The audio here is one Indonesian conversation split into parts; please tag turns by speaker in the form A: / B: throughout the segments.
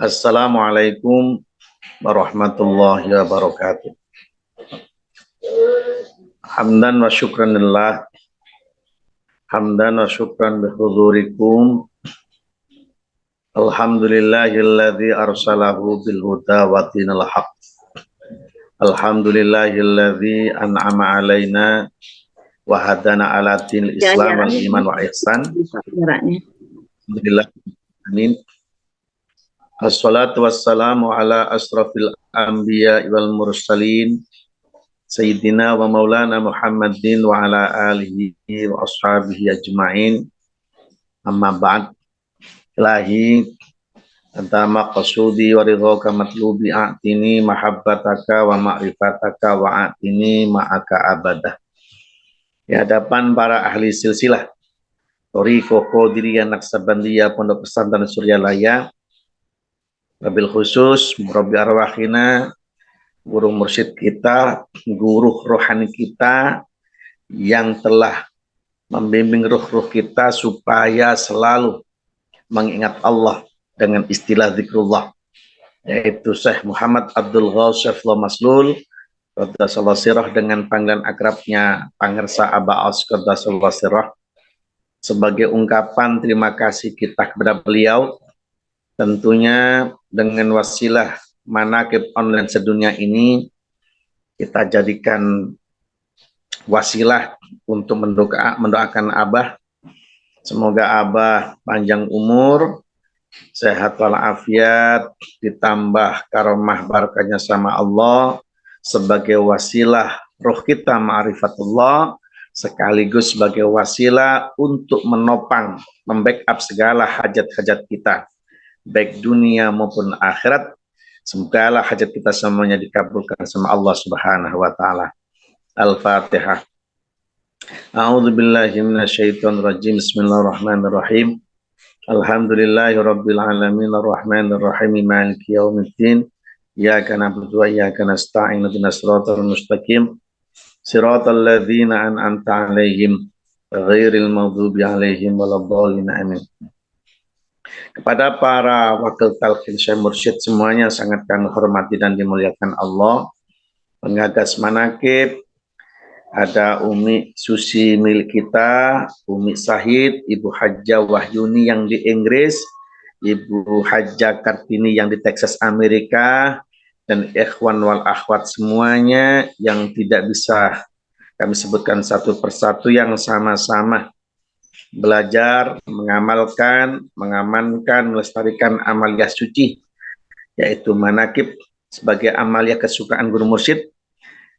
A: Assalamualaikum warahmatullahi wabarakatuh. Hamdan wa syukran lillah. Hamdan wa syukran bihudurikum. Alhamdulillahilladzi arsalahu bil huda wa dinil haq. Alhamdulillahilladzi an'ama alaina wa hadana ala dinil Islam wal iman wa ihsan. Alhamdulillah. Amin. Assalatu wassalamu ala asrafil anbiya wal mursalin Sayyidina wa maulana Muhammadin wa ala alihi wa ashabihi ajma'in. Amma ba'd. Ilahi anta maqsudi wa ridhaka matlubi a'tini mahabbataka wa ma'rifataka wa a'tini ma'aka abadah. Di hadapan para ahli silsilah Thariqah Qadiriyah Naqsabandiyah Pondok Pesantren Suryalaya, wabil khusus murabbi arwahina, guru mursyid kita, guru rohani kita yang telah membimbing ruh-ruh kita supaya selalu mengingat Allah dengan istilah zikrullah, yaitu Syekh Muhammad Abdul Ghawsif Maslul Qaddasallahu sirah dengan panggilan akrabnya Pangersa Aba Aus Qaddasallahu sirah, sebagai ungkapan terima kasih kita kepada beliau. Tentunya dengan wasilah manaqib online sedunia ini, kita jadikan wasilah untuk mendoakan Abah. Semoga Abah panjang umur, sehat walafiat, ditambah karomah barakahnya sama Allah, sebagai wasilah roh kita ma'rifatullah, sekaligus sebagai wasilah untuk menopang, membackup segala hajat-hajat kita, baik dunia maupun akhirat. Semoga hajat kita semuanya dikabulkan sama Allah Subhanahu wa taala. Al-Fatihah. A'udzubillahi minasyaitonirrajim. Bismillahirrahmanirrahim. Alhamdulillahirabbil alamin arrahmanirrahim maliki yaumiddin. Iyyaka na'budu wa iyyaka nasta'in ihdinas siratal mustaqim. Siratal ladzina an'amta 'alaihim ghairil maghdubi 'alaihim waladdallin. Amin. Kepada para wakil talqin Syekh Mursyid semuanya sangat kami hormati dan dimuliakan Allah. Pengagas manaqib, ada Umi Susi milik kita, Umi Sahid, Ibu Hajjah Wahyuni yang di Inggris, Ibu Hajjah Kartini yang di Texas Amerika, dan ikhwan wal akhwat semuanya yang tidak bisa kami sebutkan satu persatu, yang sama-sama belajar, mengamalkan, mengamankan, melestarikan amaliyah suci, yaitu manaqib sebagai amaliyah kesukaan guru mursyid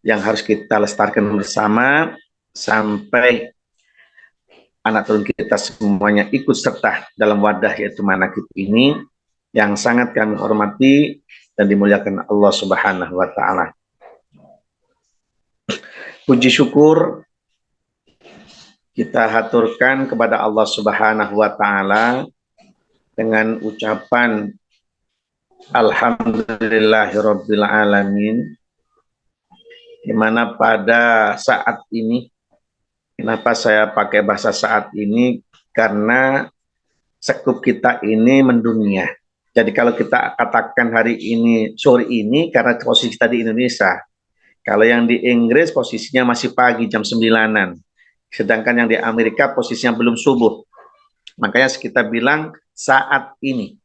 A: yang harus kita lestarikan bersama sampai anak turun kita semuanya ikut serta dalam wadah yaitu manaqib ini, yang sangat kami hormati dan dimuliakan Allah Subhanahu wa taala. Puji syukur kita haturkan kepada Allah Subhanahu wa taala dengan ucapan alhamdulillahirabbil alamin, di mana pada saat ini, kenapa saya pakai bahasa saat ini, karena sekup kita ini mendunia. Jadi kalau kita katakan hari ini, sore ini, karena posisi kita di Indonesia. Kalau yang di Inggris posisinya masih pagi, jam 9-an. Sedangkan yang di Amerika posisinya belum subuh. Makanya kita bilang saat ini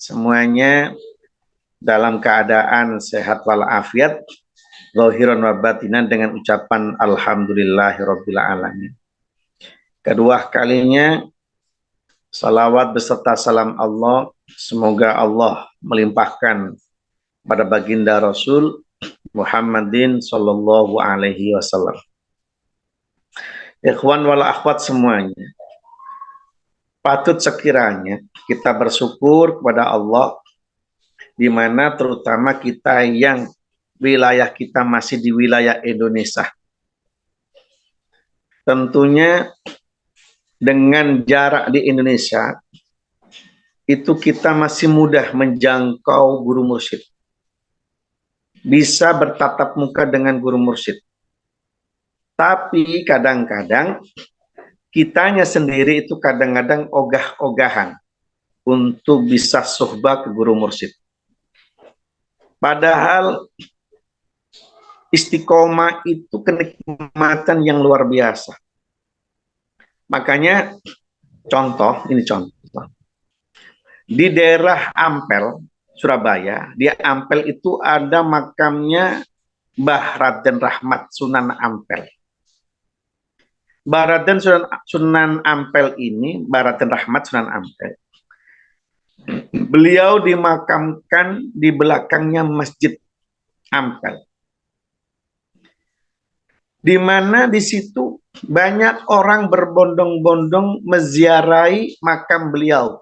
A: semuanya dalam keadaan sehat walafiat, zahiran wa batinan, dengan ucapan alhamdulillahirabbil alamin. Kedua kalinya salawat beserta salam Allah, semoga Allah melimpahkan pada baginda Rasul Muhammadin sallallahu alaihi wasallam. Ikhwan wal akhwat semuanya, patut sekiranya kita bersyukur kepada Allah, di mana terutama kita yang wilayah kita masih di wilayah Indonesia. Tentunya dengan jarak di Indonesia itu kita masih mudah menjangkau guru mursyid, bisa bertatap muka dengan guru mursyid. Tapi kadang-kadang kitanya sendiri itu kadang-kadang ogah-ogahan. untuk bisa suhbah ke guru mursyid. Padahal istiqomah itu kenikmatan yang luar biasa. Makanya ini contoh. Di daerah Ampel, Surabaya, di Ampel itu ada makamnya Mbah Raden Rahmat Sunan Ampel. Mbah Raden Sunan Ampel ini, Mbah Raden Rahmat Sunan Ampel, beliau dimakamkan di belakangnya Masjid Ampel, di mana di situ banyak orang berbondong-bondong menziarahi makam beliau.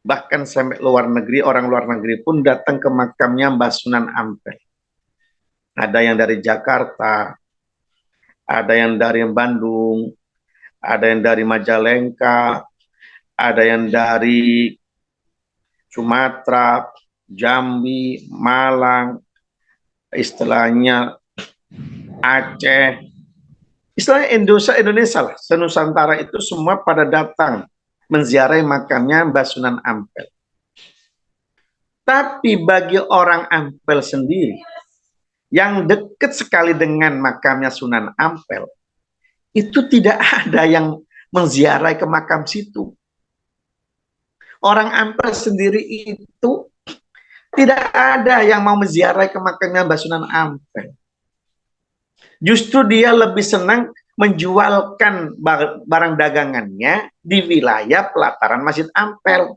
A: Bahkan sampai luar negeri, orang luar negeri pun datang ke makamnya Mbah Sunan Ampel. Ada yang dari Jakarta, ada yang dari Bandung, ada yang dari Majalengka, ada yang dari Sumatera, Jambi, Malang, istilahnya Aceh, istilahnya Indonesia lah, senusantara itu semua pada datang menziarahi makamnya Mbah Sunan Ampel. Tapi bagi orang Ampel sendiri, yang dekat sekali dengan makamnya Sunan Ampel, itu tidak ada yang menziarahi ke makam situ. Orang Ampel sendiri itu tidak ada yang mau menziarahi ke makamnya Mbah Sunan Ampel. Justru dia lebih senang menjualkan barang dagangannya di wilayah pelataran Masjid Ampel.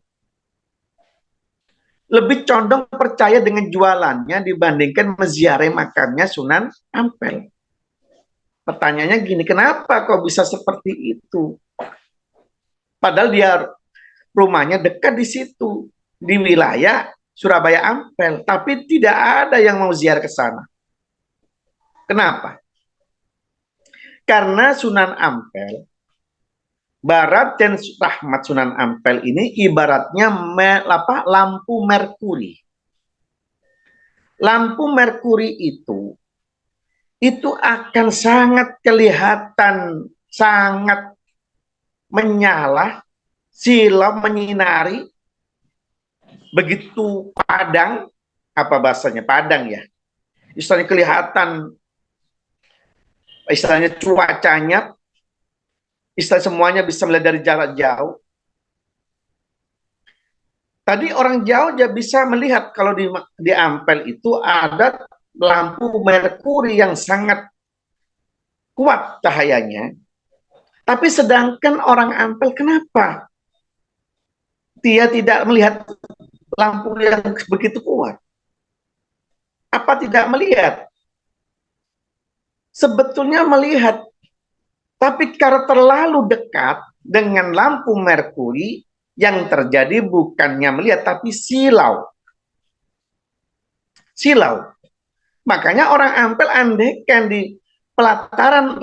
A: Lebih condong percaya dengan jualannya dibandingkan menziarahi makamnya Sunan Ampel. Pertanyaannya gini, kenapa kok bisa seperti itu? Padahal dia rumahnya dekat di situ, di wilayah Surabaya Ampel, tapi tidak ada yang mau ziarah ke sana. Kenapa? Karena Sunan Ampel, Barat dan Rahmat Sunan Ampel ini ibaratnya lampu merkuri. Lampu merkuri itu akan sangat kelihatan, sangat menyala, silau menyinari, begitu padang, apa bahasanya, padang ya, istilahnya kelihatan, istilahnya cuacanya, istilah semuanya bisa melihat dari jarak jauh. Tadi orang jauh dia bisa melihat kalau di Ampel itu ada lampu merkuri yang sangat kuat cahayanya. Tapi sedangkan orang Ampel kenapa dia tidak melihat lampu yang begitu kuat? Apa tidak melihat? Sebetulnya melihat, tapi karena terlalu dekat dengan lampu merkuri, yang terjadi bukannya melihat, tapi silau. Silau. Makanya orang Ampel andaikan di pelataran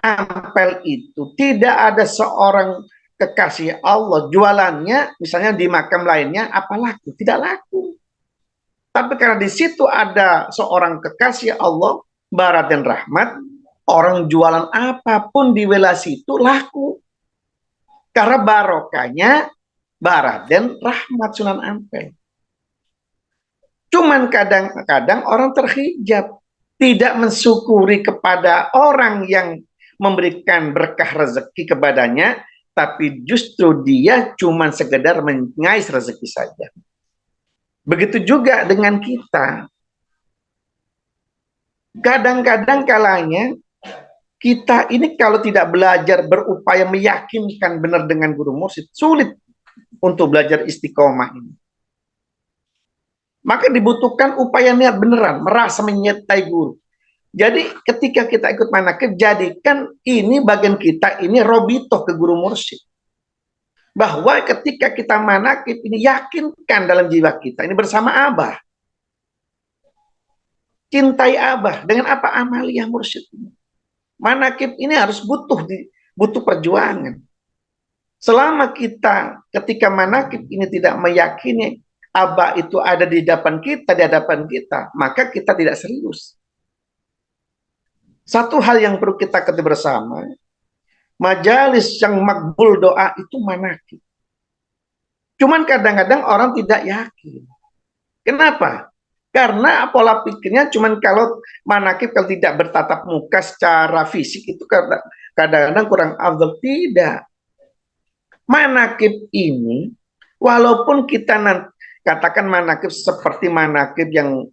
A: Ampel itu tidak ada seorang kekasih Allah, jualannya misalnya di makam lainnya, apa laku? Tidak laku. Tapi karena di situ ada seorang kekasih Allah, Barat dan Rahmat, orang jualan apapun di wilayah situ laku. Karena barokahnya Barat dan Rahmat Sunan Ampel. Cuman kadang-kadang orang terhijab, tidak mensyukuri kepada orang yang memberikan berkah rezeki kepadanya, tapi justru dia cuma sekedar mengais rezeki saja. Begitu juga dengan kita. Kadang-kadang kalanya kita ini kalau tidak belajar berupaya meyakinkan benar dengan guru mursyid, sulit untuk belajar istiqomah ini. Maka dibutuhkan upaya niat beneran, merasa menyertai guru. Jadi ketika kita ikut manakib, jadikan ini bagian kita ini robitoh ke guru mursyid. Bahwa ketika kita manakib ini yakinkan dalam jiwa kita ini bersama Abah. Cintai Abah dengan apa amaliyah mursyid ini. Manakib ini harus butuh perjuangan. Selama kita ketika manakib ini tidak meyakini Abah itu ada di hadapan kita, maka kita tidak serius. Satu hal yang perlu kita ketahui bersama, majalis yang makbul doa itu manakib. Cuman kadang-kadang orang tidak yakin. Kenapa? Karena pola pikirnya cuman kalau manakib kalau tidak bertatap muka secara fisik itu kadang-kadang kurang afdal. Tidak. Manakib ini, walaupun kita katakan manakib seperti manakib yang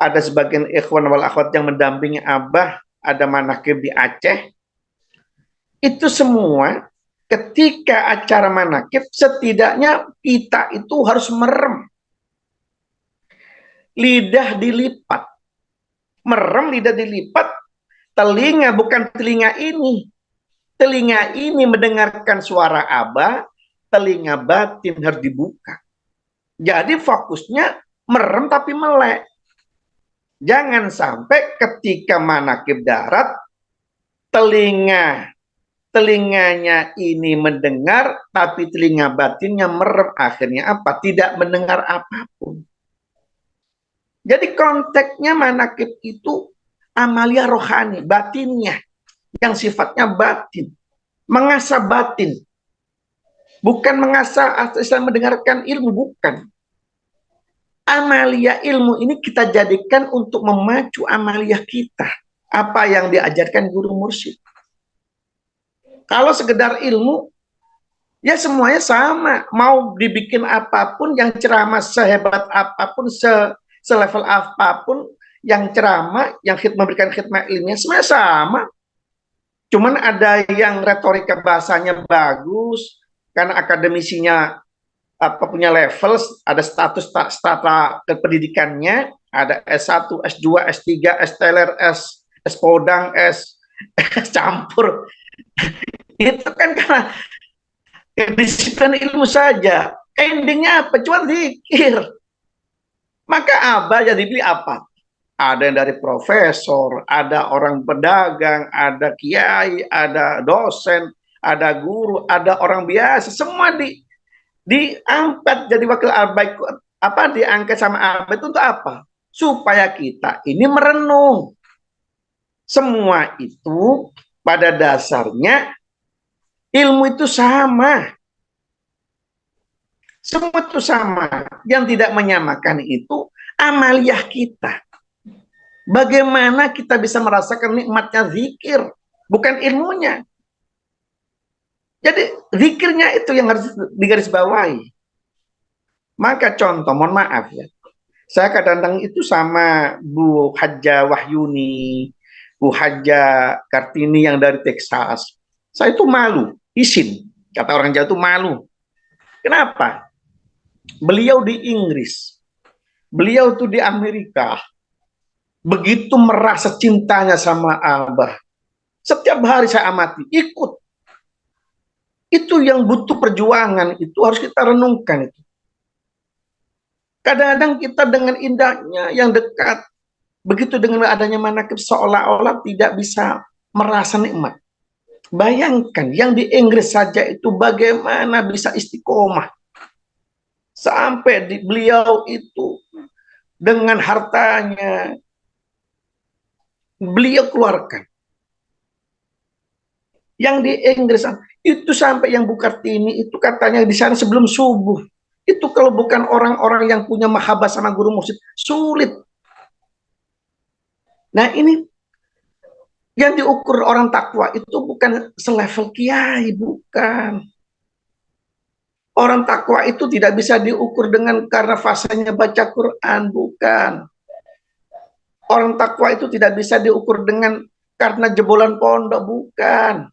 A: ada sebagian ikhwan wal akhwat yang mendampingi Abah, ada manakib di Aceh, itu semua ketika acara manakib setidaknya kita itu harus merem, lidah dilipat, merem lidah dilipat, telinga bukan telinga ini mendengarkan suara Abah, telinga batin harus dibuka. Jadi fokusnya merem tapi melek. Jangan sampai ketika manakib darat, telinganya ini mendengar, tapi telinga batinnya merem. Akhirnya apa? Tidak mendengar apapun. Jadi konteksnya manakib itu amalia rohani, batinnya, yang sifatnya batin. Mengasah batin. Bukan mengasah asal mendengarkan ilmu, bukan. Amalia ilmu ini kita jadikan untuk memacu amalia kita. Apa yang diajarkan guru mursyid. Kalau sekedar ilmu, ya semuanya sama. Mau dibikin apapun, yang ceramah sehebat apapun, selevel apapun, yang ceramah, yang memberikan khidmat ilmiah, semuanya sama. Cuman ada yang retorika bahasanya bagus, karena akademisinya punya level, ada status strata kependidikannya, ada S1, S2, S3, S teler, S podang, S campur. Itu kan karena disiplin ilmu saja. Endingnya apa? Cuma zikir. Maka Abah jadi pilih apa? Ada yang dari profesor, ada orang pedagang, ada kiai, ada dosen, ada guru, ada orang biasa, semua diangkat jadi wakil Abah. Apa diangkat sama Abah itu untuk apa? Supaya kita ini merenung. Semua itu pada dasarnya ilmu itu sama. Semua itu sama. Yang tidak menyamakan itu amaliah kita. Bagaimana kita bisa merasakan nikmatnya zikir, bukan ilmunya. Jadi zikirnya itu yang harus digarisbawahi. Maka contoh, mohon maaf ya, saya kadang-kadang itu sama Bu Haja Wahyuni, Bu Haja Kartini yang dari Texas. Saya itu malu, isin. Kata orang Jawa itu malu. Kenapa? Beliau di Inggris, beliau tuh di Amerika, begitu merasa cintanya sama Abah. Setiap hari saya amati, ikut. Itu yang butuh perjuangan, itu harus kita renungkan. Itu. Kadang-kadang kita dengan indahnya yang dekat, begitu dengan adanya manakib seolah-olah tidak bisa merasa nikmat. Bayangkan, yang di Inggris saja itu bagaimana bisa istiqomah. Sampai beliau itu dengan hartanya, beliau keluarkan. Yang di Inggris itu sampai yang Bu Kartini itu katanya di sana sebelum subuh. Itu kalau bukan orang-orang yang punya mahabbah sama guru mursyid, sulit. Nah ini yang diukur orang takwa itu bukan selevel kiai, bukan. Orang takwa itu tidak bisa diukur dengan karena fasenya baca Quran, bukan. Orang takwa itu tidak bisa diukur dengan karena jebolan pondok, bukan.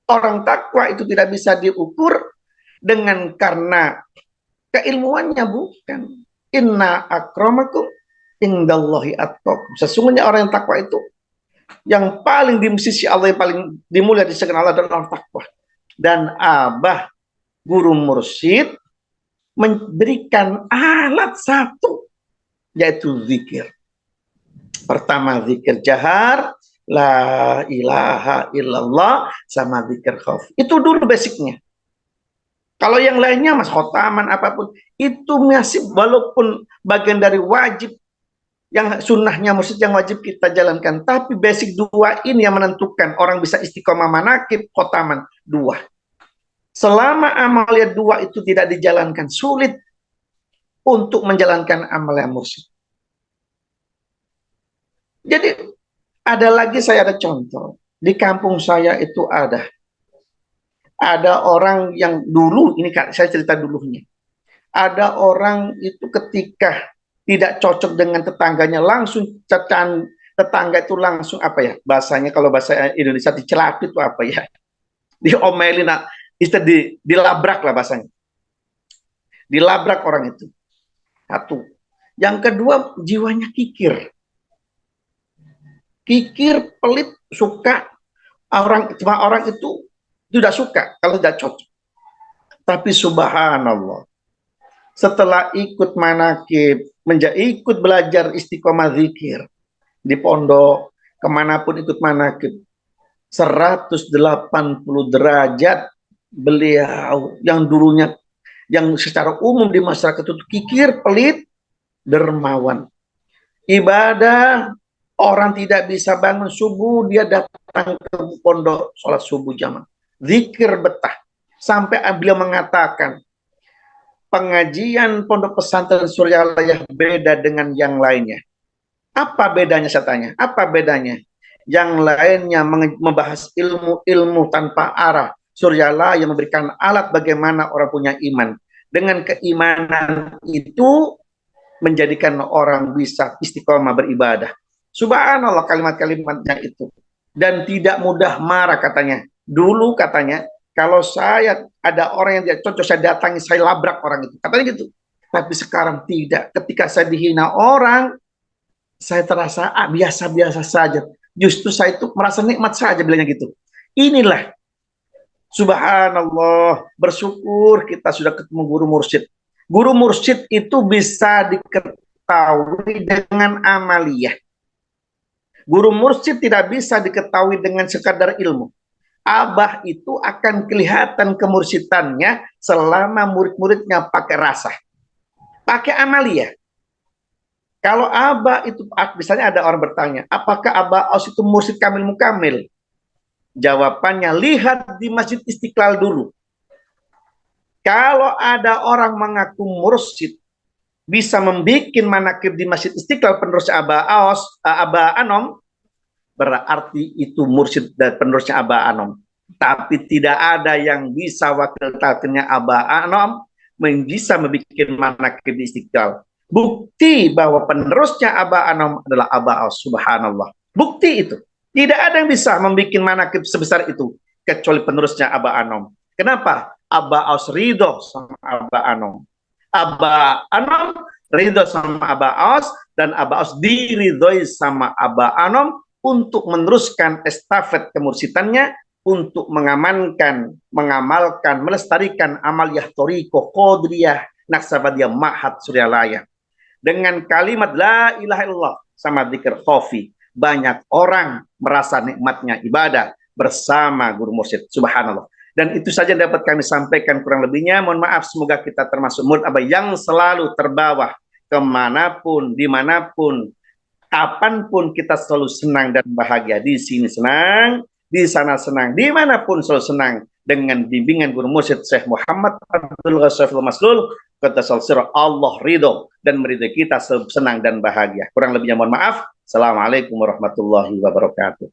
A: Orang takwa itu tidak bisa diukur dengan karena keilmuannya, bukan. Inna akramakum indallahi atqakum. Sesungguhnya orang yang takwa itu yang paling di sisi Allah, yang paling dimulia di sisi Allah adalah orang takwa. Dan Abah guru mursyid memberikan alat satu, yaitu zikir. Pertama zikir jahar, la ilaha illallah, sama zikir khauf. Itu dulu basicnya. Kalau yang lainnya mas khotaman apapun itu masih walaupun bagian dari wajib yang sunnahnya mursyid yang wajib kita jalankan, tapi basic dua ini yang menentukan orang bisa istiqomah manakib khotaman dua. Selama amalia dua itu tidak dijalankan, sulit untuk menjalankan amalia mursyid. Jadi ada lagi, saya ada contoh. Di kampung saya itu ada orang yang dulu, ini saya cerita dulunya. Ada orang itu ketika tidak cocok dengan tetangganya, langsung tetangga itu langsung apa ya bahasanya, kalau bahasa Indonesia dicelapit itu apa ya, diomelin, dilabrak lah bahasanya, dilabrak orang itu. Satu. Yang kedua, jiwanya kikir, pelit, suka orang itu tidak suka kalau tidak cocok. Tapi subhanallah, setelah ikut manakib, ikut belajar istiqomah zikir di pondok, kemanapun ikut manakib, 180 derajat beliau yang dulunya, yang secara umum di masyarakat itu kikir, pelit, dermawan. Ibadah, orang tidak bisa bangun subuh, dia datang ke pondok sholat subuh jamaah. Zikir betah. Sampai beliau mengatakan, pengajian pondok pesantren Suryalaya beda dengan yang lainnya. Apa bedanya, saya tanya? Apa bedanya? Yang lainnya membahas ilmu-ilmu tanpa arah. Suryalaya memberikan alat bagaimana orang punya iman. Dengan keimanan itu menjadikan orang bisa istiqomah beribadah. Subhanallah kalimat-kalimatnya itu. Dan tidak mudah marah katanya. Dulu katanya, kalau saya ada orang yang tidak cocok, saya datangi, saya labrak orang itu. Katanya gitu. Tapi sekarang tidak. Ketika saya dihina orang, saya terasa biasa-biasa saja. Justru saya itu merasa nikmat saja, bilangnya gitu. Inilah, subhanallah, bersyukur kita sudah ketemu guru mursyid. Guru mursyid itu bisa diketahui dengan amaliyah. Guru mursyid tidak bisa diketahui dengan sekadar ilmu. Abah itu akan kelihatan kemursidannya selama murid-muridnya pakai rasa, pakai amaliyah. Kalau Abah itu, misalnya ada orang bertanya, apakah Abah Aus itu mursyid kamil mukamil? Jawabannya, lihat di Masjid Istiqlal dulu. Kalau ada orang mengaku mursyid, bisa membuat manakib di Masjid Istiqlal penerusnya Abah Anom, berarti itu mursyid dan penerusnya Abah Anom. Tapi tidak ada yang bisa wakil takdirnya Abah Anom bisa membuat manakib di Istiqlal. Bukti bahwa penerusnya Abah Anom adalah Abah Aus, subhanallah. Bukti itu. Tidak ada yang bisa membuat manakib sebesar itu kecuali penerusnya Abah Anom. Kenapa? Abah Aus ridho sama Abah Anom. Abah Anom ridho sama Abah Aus, dan Abah Aus diridhoi sama Abah Anom untuk meneruskan estafet kemursidannya, untuk mengamankan, mengamalkan, melestarikan amaliyah Thariqah Qadiriyah Naksabandiyah Ma'had Suryalaya. Dengan kalimat la ilaha illallah sama dzikir khafi, banyak orang merasa nikmatnya ibadah bersama guru mursyid. Subhanallah. Dan itu saja yang dapat kami sampaikan, kurang lebihnya mohon maaf. Semoga kita termasuk murid Abah yang selalu terbawa kemanapun, dimanapun, kapanpun kita selalu senang dan bahagia. Di sini senang, di sana senang, dimanapun selalu senang dengan bimbingan guru mursyid Syekh Muhammad Abdul Ghaffarul Maslul. Kata Allah ridho dan meridhai kita senang dan bahagia. Kurang lebihnya mohon maaf. Assalamualaikum warahmatullahi wabarakatuh.